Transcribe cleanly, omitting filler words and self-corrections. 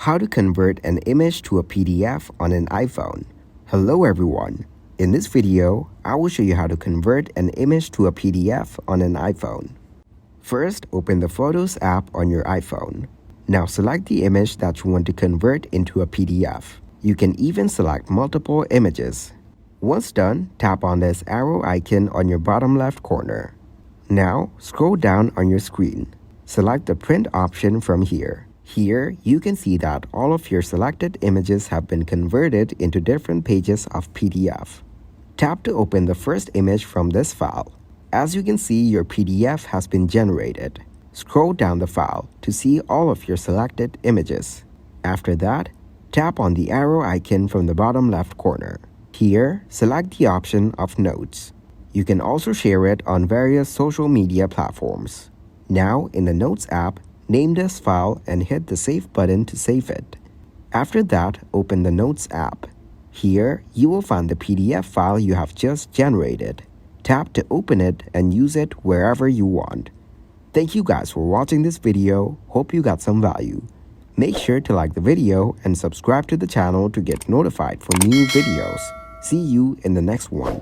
How to convert an image to a PDF on an iPhone. Hello everyone. In this video, I will show you how to convert an image to a PDF on an iPhone. First, open the Photos app on your iPhone. Now select the image that you want to convert into a PDF. You can even select multiple images. Once done, tap on this arrow icon on your bottom left corner. Now, scroll down on your screen. Select the print option from here. Here, you can see that all of your selected images have been converted into different pages of PDF. Tap to open the first image from this file. As you can see, your PDF has been generated. Scroll down the file to see all of your selected images. After that, tap on the arrow icon from the bottom left corner. Here, select the option of Notes. You can also share it on various social media platforms. Now, in the Notes app, name this file and hit the Save button to save it. After that, open the Notes app. Here, you will find the PDF file you have just generated. Tap to open it and use it wherever you want. Thank you guys for watching this video. Hope you got some value. Make sure to like the video and subscribe to the channel to get notified for new videos. See you in the next one.